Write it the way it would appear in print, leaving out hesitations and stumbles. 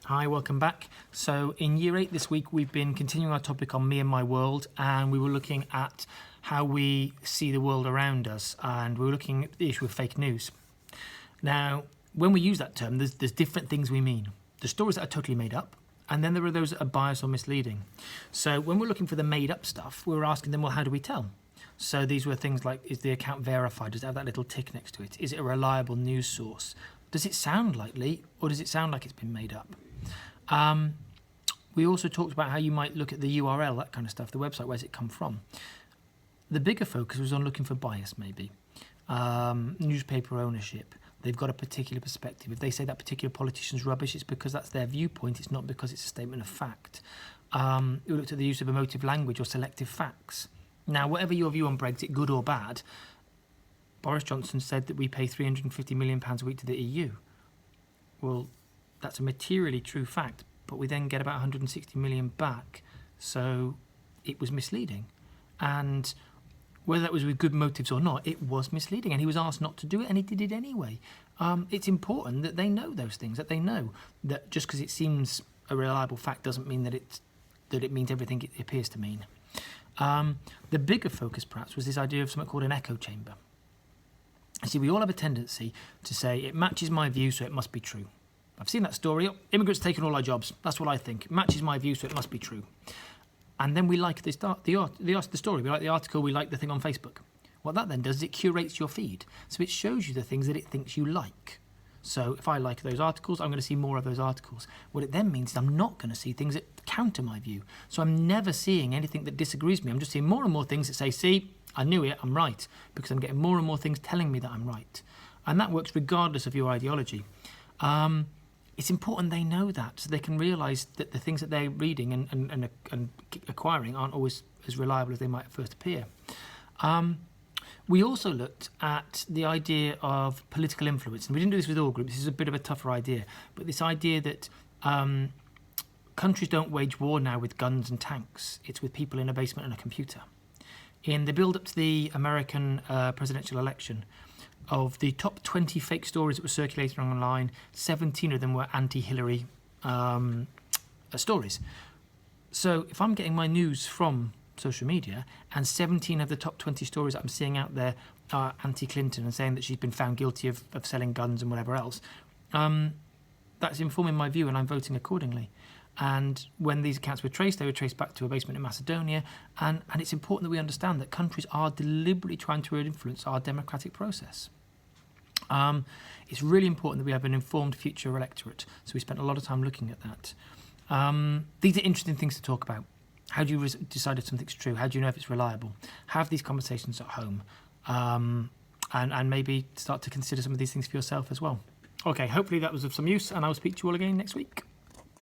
Hi, welcome back. So in Year 8 this week, we've been continuing our topic on me and my world, and we were looking at how we see the world around us, and we were looking at the issue of fake news. Now, when we use that term, there's different things we mean. There's stories that are totally made up, and then there are those that are biased or misleading. So when we're looking for the made up stuff, we were asking them, well, how do we tell? So these were things like, is the account verified? Does it have that little tick next to it? Is it a reliable news source? Does it sound likely, or does it sound like it's been made up? We also talked about how you might look at the URL, that kind of stuff, the website, where's it come from? The bigger focus was on looking for bias, maybe. Newspaper ownership. They've got a particular perspective. If they say that particular politician's rubbish, it's because that's their viewpoint. It's not because it's a statement of fact. We looked at the use of emotive language or selective facts. Now, whatever your view on Brexit, good or bad, Boris Johnson said that we pay £350 million a week to the EU. Well, that's a materially true fact, but we then get about 160 million back, so it was misleading. And whether that was with good motives or not, it was misleading, and he was asked not to do it, and he did it anyway. It's important that they know those things, that they know that just because it seems a reliable fact doesn't mean that it means everything it appears to mean. The bigger focus, perhaps, was this idea of something called an echo chamber. See, we all have a tendency to say, it matches my view, so it must be true. I've seen that story. Immigrants taking all our jobs. That's what I think. It matches my view, so it must be true. And then we like the story. We like the article. We like the thing on Facebook. What that then does is it curates your feed. So it shows you the things that it thinks you like. So if I like those articles, I'm going to see more of those articles. What it then means is I'm not going to see things that counter my view. So I'm never seeing anything that disagrees with me. I'm just seeing more and more things that say, see, I knew it, I'm right. Because I'm getting more and more things telling me that I'm right. And that works regardless of your ideology. It's important they know that, so they can realise that the things that they're reading and acquiring aren't always as reliable as they might first appear. We also looked at the idea of political influence, and we didn't do this with all groups. This is a bit of a tougher idea, but this idea that countries don't wage war now with guns and tanks. It's with people in a basement and a computer. In the build-up to the American presidential election, of the top 20 fake stories that were circulating online, 17 of them were anti-Hillary stories. So if I'm getting my news from social media and 17 of the top 20 stories that I'm seeing out there are anti-Clinton and saying that she's been found guilty of selling guns and whatever else, that's informing my view and I'm voting accordingly. And when these accounts were traced, they were traced back to a basement in Macedonia. And it's important that we understand that countries are deliberately trying to influence our democratic process. It's really important that we have an informed future electorate. So we spent a lot of time looking at that. These are interesting things to talk about. How do you decide if something's true? How do you know if it's reliable? Have these conversations at home. And maybe start to consider some of these things for yourself as well. Okay, hopefully that was of some use, and I'll speak to you all again next week.